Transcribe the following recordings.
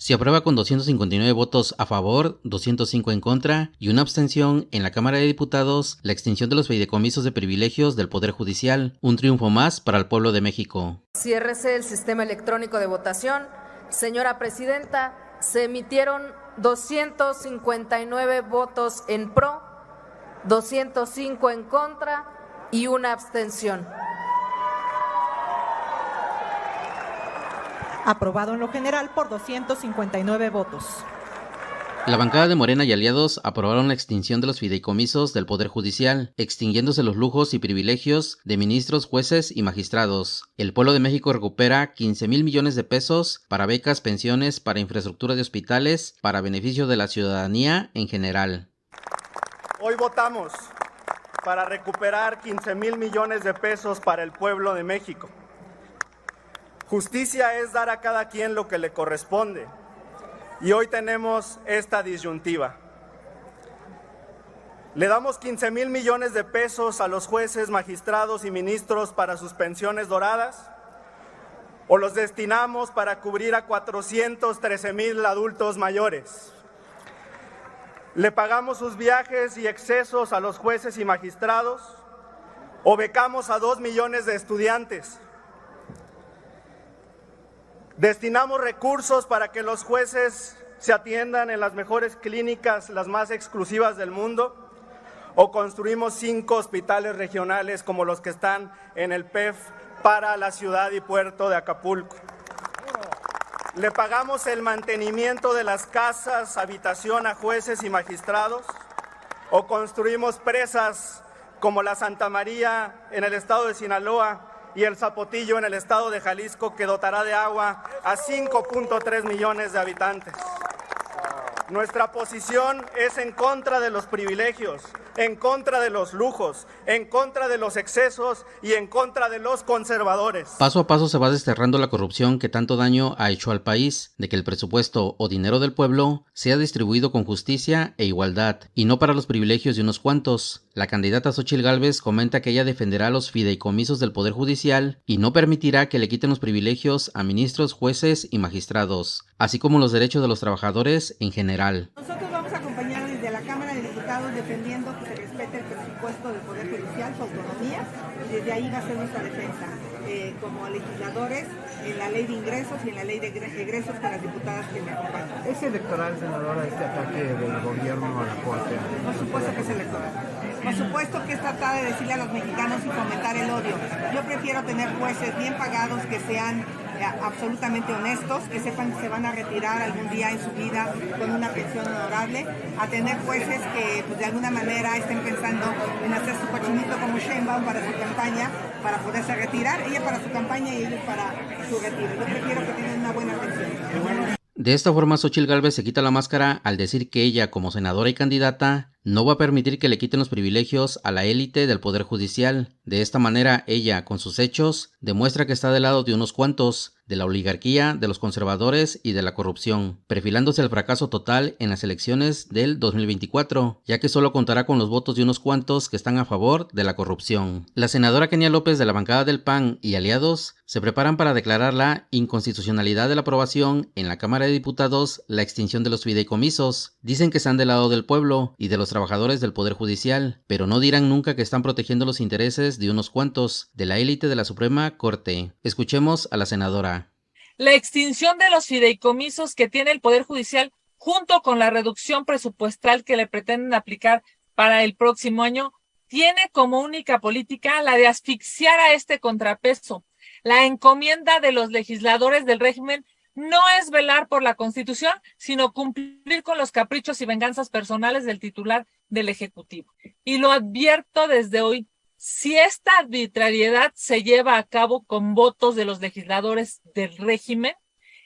Se aprueba con 259 votos a favor, 205 en contra y una abstención en la Cámara de Diputados la extinción de los fideicomisos de privilegios del Poder Judicial, un triunfo más para el pueblo de México. Ciérrese el sistema electrónico de votación. Señora Presidenta, se emitieron 259 votos en pro, 205 en contra y una abstención. Aprobado en lo general por 259 votos. La bancada de Morena y aliados aprobaron la extinción de los fideicomisos del Poder Judicial, extinguiéndose los lujos y privilegios de ministros, jueces y magistrados. El pueblo de México recupera 15,000 millones de pesos para becas, pensiones, para infraestructura de hospitales, para beneficio de la ciudadanía en general. Hoy votamos para recuperar 15,000 millones de pesos para el pueblo de México. Justicia es dar a cada quien lo que le corresponde. Y hoy tenemos esta disyuntiva. ¿Le damos 15,000 millones de pesos a los jueces, magistrados y ministros para sus pensiones doradas? ¿O los destinamos para cubrir a 413,000 adultos mayores? ¿Le pagamos sus viajes y excesos a los jueces y magistrados? ¿O becamos a 2 millones de estudiantes? ¿Destinamos recursos para que los jueces se atiendan en las mejores clínicas, las más exclusivas del mundo? ¿O construimos 5 hospitales regionales como los que están en el PEF para la ciudad y puerto de Acapulco? ¿Le pagamos el mantenimiento de las casas, habitación a jueces y magistrados? ¿O construimos presas como la Santa María en el estado de Sinaloa y el Zapotillo en el estado de Jalisco, que dotará de agua a 5.3 millones de habitantes? Nuestra posición es en contra de los privilegios, en contra de los lujos, en contra de los excesos y en contra de los conservadores. Paso a paso se va desterrando la corrupción que tanto daño ha hecho al país, de que el presupuesto o dinero del pueblo sea distribuido con justicia e igualdad, y no para los privilegios de unos cuantos. La candidata Xóchitl Gálvez comenta que ella defenderá los fideicomisos del Poder Judicial y no permitirá que le quiten los privilegios a ministros, jueces y magistrados, así como los derechos de los trabajadores en general. Nosotros vamos a acompañar desde la Cámara de Diputados defendiendo que se respete el presupuesto del Poder Judicial, su autonomía, y desde ahí va a ser nuestra defensa como legisladores en la ley de ingresos y en la ley de egresos con las diputadas que me acompañan. ¿Es electoral, senadora, este ataque del gobierno a la Corte? Por supuesto que es electoral. Por supuesto que es tratar de decirle a los mexicanos y fomentar el odio. Yo prefiero tener jueces bien pagados que sean absolutamente honestos, que sepan que se van a retirar algún día en su vida con una pensión honorable, a tener jueces que pues, de alguna manera estén pensando en hacer su cochinito como Sheinbaum para su campaña, para poderse retirar, ella para su campaña y ellos para su retiro. Yo prefiero que tengan una buena pensión. De esta forma, Xóchitl Gálvez se quita la máscara al decir que ella, como senadora y candidata, no va a permitir que le quiten los privilegios a la élite del Poder Judicial. De esta manera, ella, con sus hechos, demuestra que está del lado de unos cuantos, de la oligarquía, de los conservadores y de la corrupción, perfilándose al fracaso total en las elecciones del 2024, ya que solo contará con los votos de unos cuantos que están a favor de la corrupción. La senadora Kenia López de la bancada del PAN y aliados se preparan para declarar la inconstitucionalidad de la aprobación en la Cámara de Diputados la extinción de los fideicomisos. Dicen que están del lado del pueblo y de los trabajadores del Poder Judicial, pero no dirán nunca que están protegiendo los intereses de unos cuantos, de la élite de la Suprema Corte. Escuchemos a la senadora. La extinción de los fideicomisos que tiene el Poder Judicial, junto con la reducción presupuestal que le pretenden aplicar para el próximo año, tiene como única política la de asfixiar a este contrapeso. La encomienda de los legisladores del régimen no es velar por la Constitución, sino cumplir con los caprichos y venganzas personales del titular del Ejecutivo. Y lo advierto desde hoy. Si esta arbitrariedad se lleva a cabo con votos de los legisladores del régimen,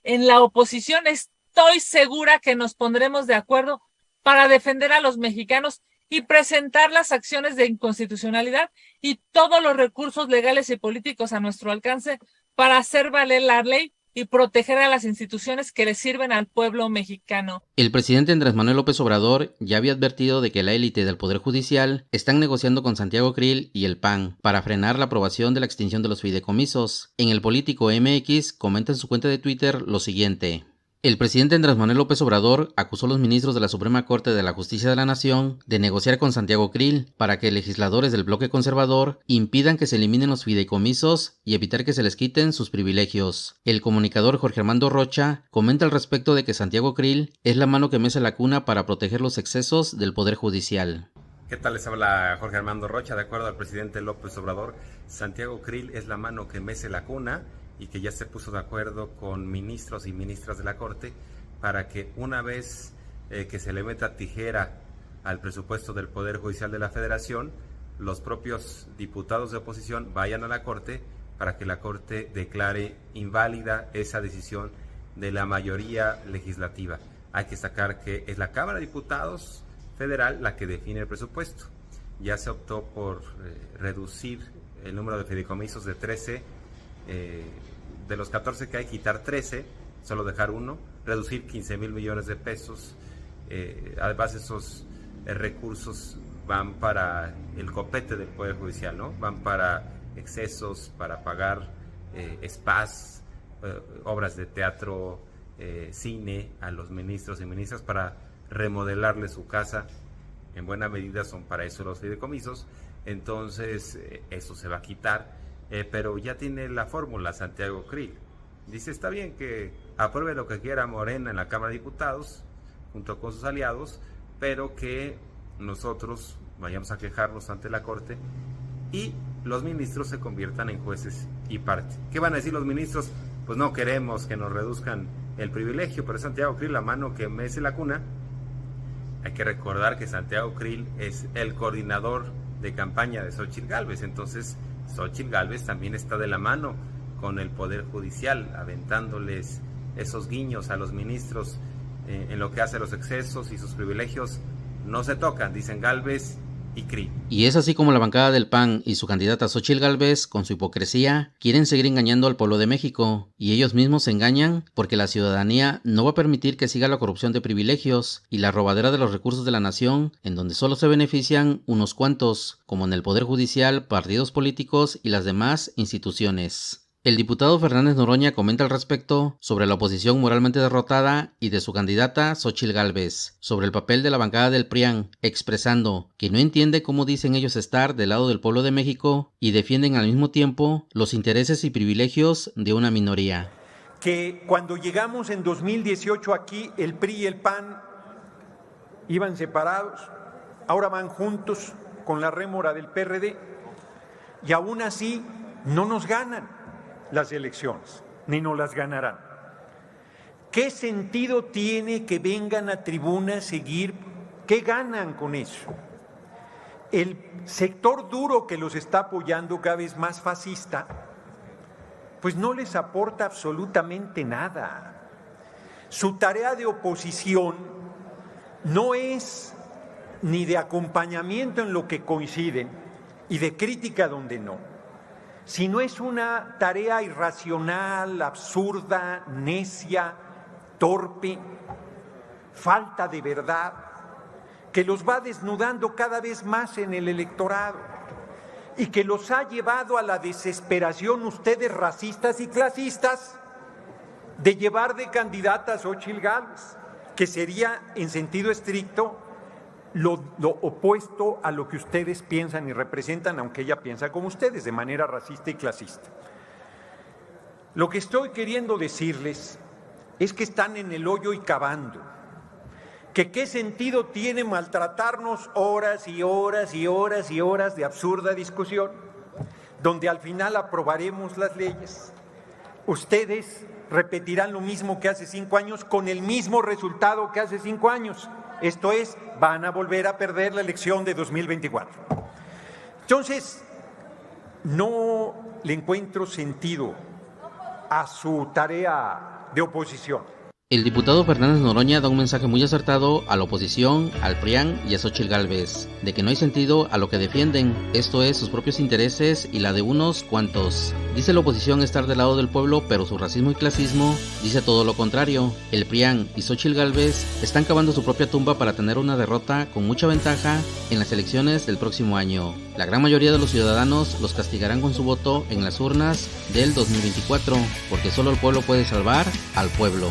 en la oposición estoy segura que nos pondremos de acuerdo para defender a los mexicanos y presentar las acciones de inconstitucionalidad y todos los recursos legales y políticos a nuestro alcance para hacer valer la ley y proteger a las instituciones que le sirven al pueblo mexicano. El presidente Andrés Manuel López Obrador ya había advertido de que la élite del Poder Judicial están negociando con Santiago Krill y el PAN para frenar la aprobación de la extinción de los fideicomisos. En El Político MX comenta en su cuenta de Twitter lo siguiente. El presidente Andrés Manuel López Obrador acusó a los ministros de la Suprema Corte de la Justicia de la Nación de negociar con Santiago Krill para que legisladores del bloque conservador impidan que se eliminen los fideicomisos y evitar que se les quiten sus privilegios. El comunicador Jorge Armando Rocha comenta al respecto de que Santiago Krill es la mano que mece la cuna para proteger los excesos del Poder Judicial. ¿Qué tal? Les habla Jorge Armando Rocha. De acuerdo al presidente López Obrador, Santiago Krill es la mano que mece la cuna y que ya se puso de acuerdo con ministros y ministras de la Corte para que una vez que se le meta tijera al presupuesto del Poder Judicial de la Federación, los propios diputados de oposición vayan a la Corte para que la Corte declare inválida esa decisión de la mayoría legislativa. Hay que destacar que es la Cámara de Diputados Federal la que define el presupuesto. Ya se optó por reducir el número de fideicomisos de 13, de los 14 que hay, quitar 13, solo dejar uno, reducir 15,000 millones de pesos. Además, esos recursos van para el copete del Poder Judicial, ¿no? Van para excesos, para pagar spas, obras de teatro, cine a los ministros y ministras, para remodelarle su casa. En buena medida son para eso los fideicomisos. Entonces eso se va a quitar, pero ya tiene la fórmula Santiago Krill. Dice, está bien que apruebe lo que quiera Morena en la Cámara de Diputados junto con sus aliados, pero que nosotros vayamos a quejarnos ante la Corte y los ministros se conviertan en jueces y parte. ¿Qué van a decir los ministros? Pues no queremos que nos reduzcan el privilegio, pero es Santiago Krill la mano que mece la cuna. Hay que recordar que Santiago Krill es el coordinador de campaña de Xóchitl Gálvez, entonces Xóchitl Gálvez también está de la mano con el Poder Judicial, aventándoles esos guiños a los ministros en lo que hace a los excesos, y sus privilegios no se tocan, dicen Gálvez y Krill. Y es así como la bancada del PAN y su candidata Xóchitl Gálvez, con su hipocresía, quieren seguir engañando al pueblo de México, y ellos mismos se engañan porque la ciudadanía no va a permitir que siga la corrupción de privilegios y la robadera de los recursos de la nación, en donde solo se benefician unos cuantos, como en el Poder Judicial, partidos políticos y las demás instituciones. El diputado Fernández Noroña comenta al respecto sobre la oposición moralmente derrotada y de su candidata Xóchitl Gálvez, sobre el papel de la bancada del PRIAN, expresando que no entiende cómo dicen ellos estar del lado del pueblo de México y defienden al mismo tiempo los intereses y privilegios de una minoría. Que cuando llegamos en 2018 aquí, el PRI y el PAN iban separados, ahora van juntos con la rémora del PRD, y aún así no nos ganan las elecciones, ni nos las ganarán. ¿Qué sentido tiene que vengan a tribuna a seguir? ¿Qué ganan con eso? El sector duro que los está apoyando, cada vez más fascista, pues no les aporta absolutamente nada. Su tarea de oposición no es ni de acompañamiento en lo que coinciden y de crítica donde no, sino es una tarea irracional, absurda, necia, torpe, falta de verdad, que los va desnudando cada vez más en el electorado y que los ha llevado a la desesperación, ustedes racistas y clasistas, de llevar de candidata a Xóchitl Gálvez, que sería en sentido estricto lo opuesto a lo que ustedes piensan y representan, aunque ella piensa como ustedes, de manera racista y clasista. Lo que estoy queriendo decirles es que están en el hoyo y cavando, que qué sentido tiene maltratarnos horas y horas y horas y horas de absurda discusión, donde al final aprobaremos las leyes. Ustedes repetirán lo mismo que hace 5 años con el mismo resultado que hace 5 años. Esto es, van a volver a perder la elección de 2024. Entonces, no le encuentro sentido a su tarea de oposición. El diputado Fernández Noroña da un mensaje muy acertado a la oposición, al PRIAN y a Xóchitl Gálvez, de que no hay sentido a lo que defienden, esto es, sus propios intereses y la de unos cuantos. Dice la oposición estar del lado del pueblo, pero su racismo y clasismo dice todo lo contrario. El PRIAN y Xóchitl Gálvez están cavando su propia tumba para tener una derrota con mucha ventaja en las elecciones del próximo año. La gran mayoría de los ciudadanos los castigarán con su voto en las urnas del 2024, porque solo el pueblo puede salvar al pueblo.